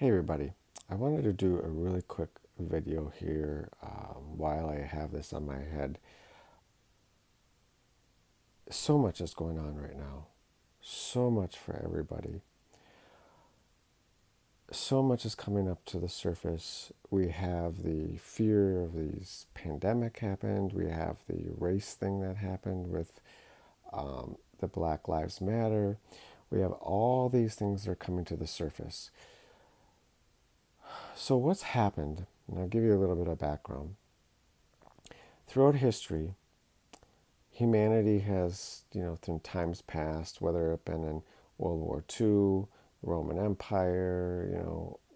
Hey everybody, I wanted to do a really quick video here while I have this on my head. So much is going on right now, so much for everybody. So much is coming up to the surface. We have the fear of these pandemic happened. We have the race thing that happened with the Black Lives Matter. We have all these things that are coming to the surface. So what's happened? And I'll give you a little bit of background. Throughout history, humanity has, through times past, whether it been in World War II, Roman Empire,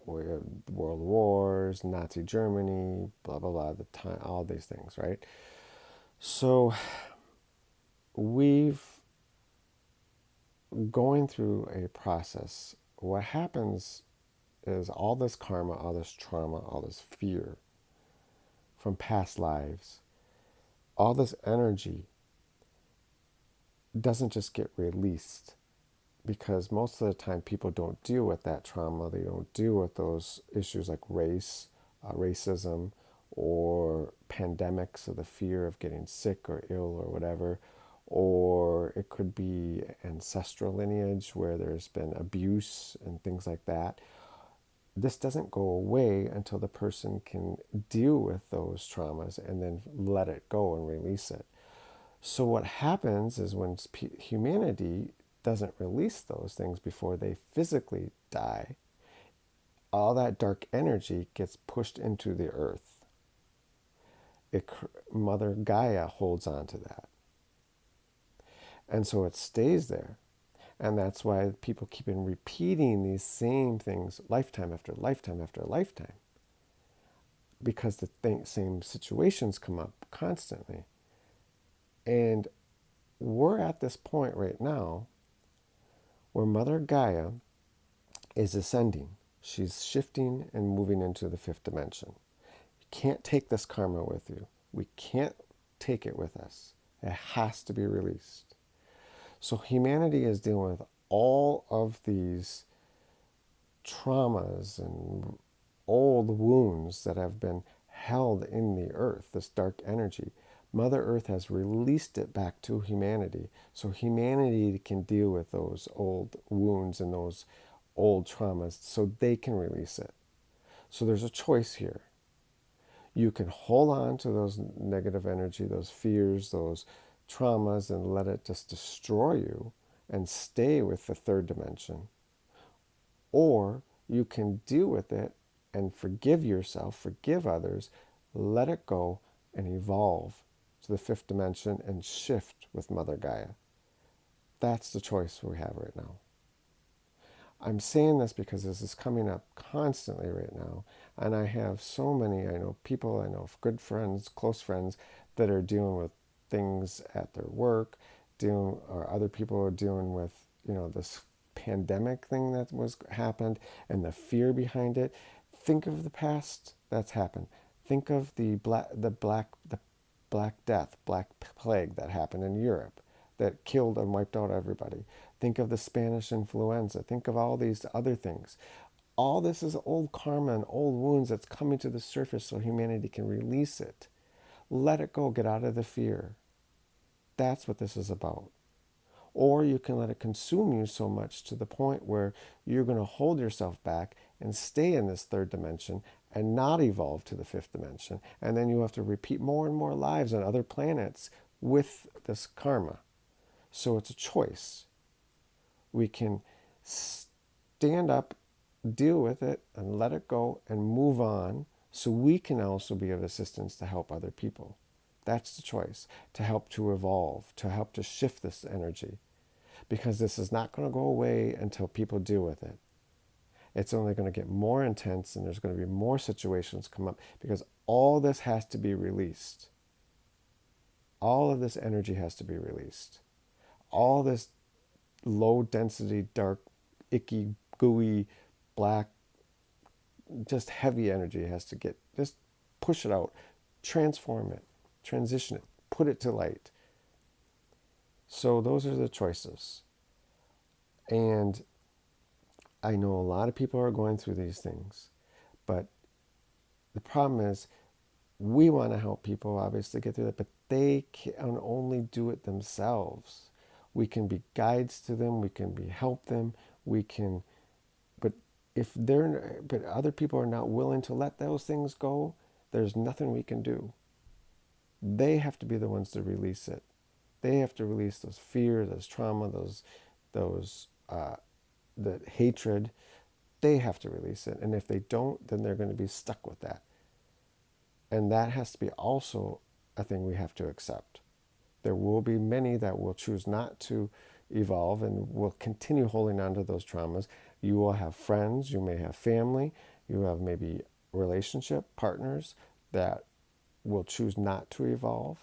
world wars, Nazi Germany, blah blah blah, the time, all these things, right? So we've going through a process. What happens is all this karma, all this trauma, all this fear from past lives, all this energy doesn't just get released because most of the time people don't deal with that trauma. They don't deal with those issues like race, racism, or pandemics, or the fear of getting sick or ill or whatever. Or it could be ancestral lineage where there's been abuse and things like that. This doesn't go away until the person can deal with those traumas and then let it go and release it. So what happens is when humanity doesn't release those things before they physically die, all that dark energy gets pushed into the earth. Mother Gaia holds on to that. And so it stays there. And that's why people keep on repeating these same things lifetime after lifetime after lifetime. Because the same situations come up constantly. And we're at this point right now where Mother Gaia is ascending. She's shifting and moving into the fifth dimension. You can't take this karma with you. We can't take it with us. It has to be released. So humanity is dealing with all of these traumas and old wounds that have been held in the earth, this dark energy. Mother Earth has released it back to humanity so humanity can deal with those old wounds and those old traumas so they can release it. So there's a choice here. You can hold on to those negative energy, those fears, those traumas, and let it just destroy you and stay with the third dimension. Or you can deal with it and forgive yourself, forgive others, let it go, and evolve to the fifth dimension and shift with Mother Gaia. That's the choice we have right now. I'm saying this because this is coming up constantly right now. And I have so many, I know people, I know good friends, close friends that are dealing with things at their work, or other people are dealing with, this pandemic thing that was happened and the fear behind it. Think of the past that's happened. Think of the Black Death, Black Plague that happened in Europe that killed and wiped out everybody. Think of the Spanish influenza. Think of all these other things. All this is old karma and old wounds that's coming to the surface so humanity can release it. Let it go. Get out of the fear. That's what this is about. Or you can let it consume you so much to the point where you're going to hold yourself back and stay in this third dimension and not evolve to the fifth dimension. And then you have to repeat more and more lives on other planets with this karma. So it's a choice. We can stand up, deal with it, and let it go and move on so we can also be of assistance to help other people. That's the choice, to help to evolve, to help to shift this energy. Because this is not going to go away until people deal with it. It's only going to get more intense and there's going to be more situations come up because all this has to be released. All of this energy has to be released. All this low density, dark, icky, gooey, black, just heavy energy has to just push it out, transform it, transition it, put it to light. So those are the choices. And I know a lot of people are going through these things, but the problem is we want to help people obviously get through that, but they can only do it themselves. We can be guides to them, we can be help them, we can, but but other people are not willing to let those things go, there's nothing we can do. They have to be the ones to release it. They have to release those fears, those trauma, those the hatred. They have to release it, and if they don't, then they're going to be stuck with that. And that has to be also a thing we have to accept. There will be many that will choose not to evolve and will continue holding on to those traumas. You will have friends, you may have family, you have maybe relationship partners that will choose not to evolve,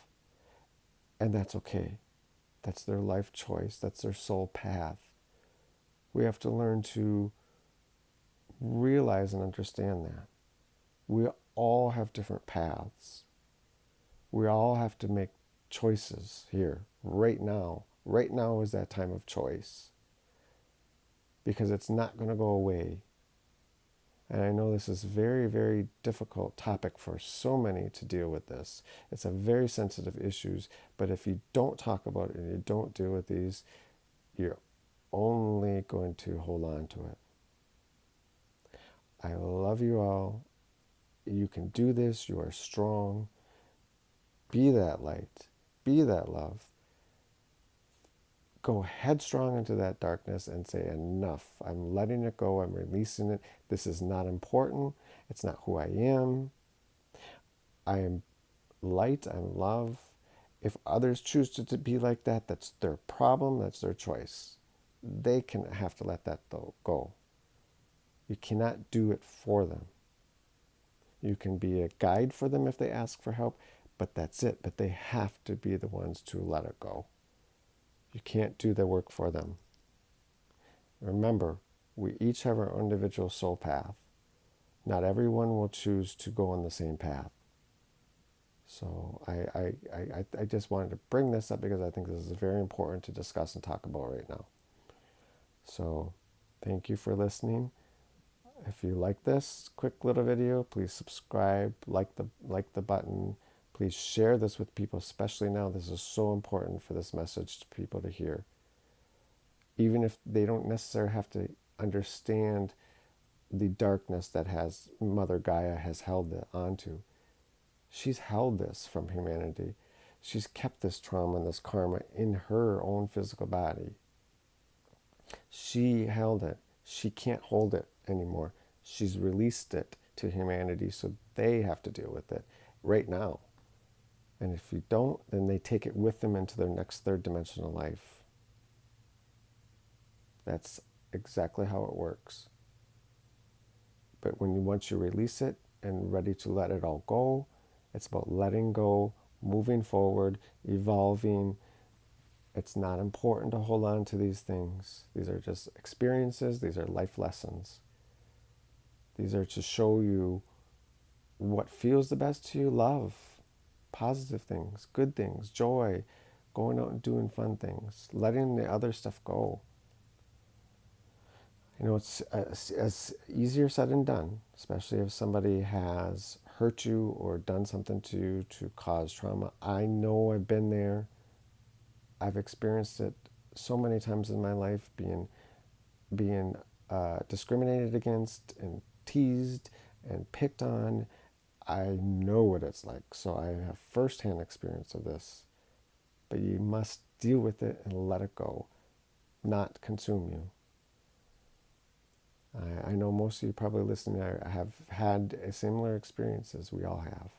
and that's okay. That's their life choice, that's their soul path. We have to learn to realize and understand that. We all have different paths. We all have to make choices here, right now. Right now is that time of choice because it's not going to go away. And I know this is a very, very difficult topic for so many to deal with this. It's a very sensitive issues, but if you don't talk about it and you don't deal with these, you're only going to hold on to it. I love you all. You can do this. You are strong. Be that light. Be that love. Go headstrong into that darkness and say, enough. I'm letting it go. I'm releasing it. This is not important. It's not who I am. I am light. I'm love. If others choose to be like that, that's their problem. That's their choice. They can have to let that go. You cannot do it for them. You can be a guide for them if they ask for help, but that's it. But they have to be the ones to let it go. You can't do the work for them. Remember, we each have our individual soul path. Not everyone will choose to go on the same path. So I just wanted to bring this up because I think this is very important to discuss and talk about right now. So thank you for listening. If you like this quick little video, please subscribe, like the button. Please share this with people, especially now. This is so important for this message to people to hear. Even if they don't necessarily have to understand the darkness that has Mother Gaia has held onto. She's held this from humanity. She's kept this trauma and this karma in her own physical body. She held it. She can't hold it anymore. She's released it to humanity, so they have to deal with it right now. And if you don't, then they take it with them into their next third dimensional life. That's exactly how it works. But once you release it and ready to let it all go, it's about letting go, moving forward, evolving. It's not important to hold on to these things. These are just experiences. These are life lessons. These are to show you what feels the best to you. Love, positive things, good things, joy, going out and doing fun things, letting the other stuff go. You know, it's as easier said than done, especially if somebody has hurt you or done something to you to cause trauma. I know I've been there. I've experienced it so many times in my life, being discriminated against and teased and picked on. I know what it's like, so I have firsthand experience of this. But you must deal with it and let it go, not consume you. I know most of you probably listening have had a similar experience as we all have.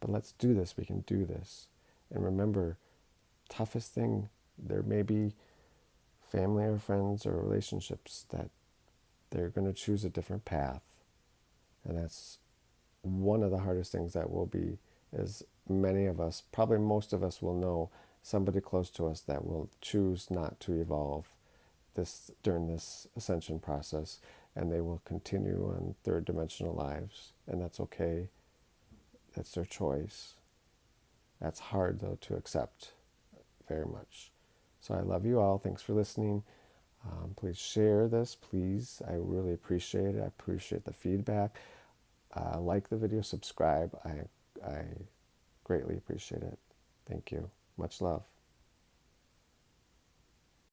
But let's do this. We can do this. And remember, toughest thing, there may be family or friends or relationships that they're going to choose a different path. And that's one of the hardest things that will be, is many of us, probably most of us will know somebody close to us that will choose not to evolve during this ascension process, and they will continue on third dimensional lives, and that's okay. That's their choice. That's hard though to accept very much. So I love you all. Thanks for listening. Please share this, please. I really appreciate it. I appreciate the feedback. Like the video, subscribe. I greatly appreciate it. Thank you. Much love.